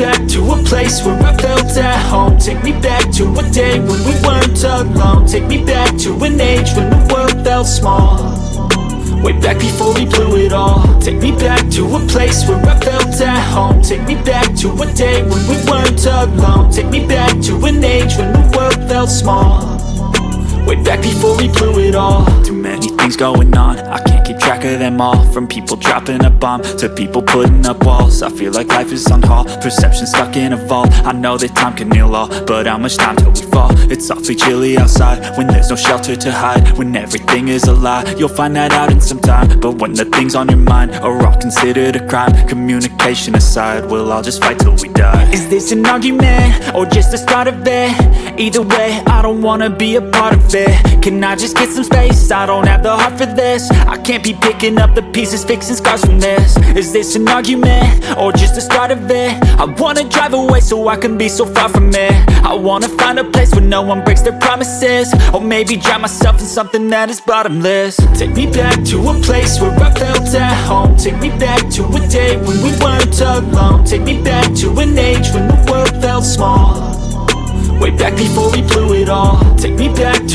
back to a place where I felt at home. Take me back to a day when we weren't alone. Take me back to an age when the world felt small, way back before we blew it all. Take me back to a place where I felt at home. Take me back to a day when we weren't alone. Take me back to an age when the world felt small, way back before we blew it all. Too many things going on, I can't keep track of them all. From people dropping a bomb to people putting up walls. I feel like life is on hold, perception stuck in a vault. I know that time can heal all, but how much time till we fall? It's awfully chilly outside when there's no shelter to hide. When everything is a lie, you'll find that out in some time. But when the things on your mind are all considered a crime, communication aside, we'll all just fight till we die. Is this an argument or just the start of it? Either way, I don't wanna be a part of it. Can I just get some space? I don't have the heart for this. I can't be picking up the pieces, fixing scars from this. Is this an argument or just the start of it? I wanna drive away so I can be so far from it. I wanna find a place where no one breaks their promises, or maybe drown myself in something that is bottomless. Take me back to a place where I felt at home. Take me back to a day when we weren't alone. Take me back to an age when the world felt small, way back before we blew it all. Take me back to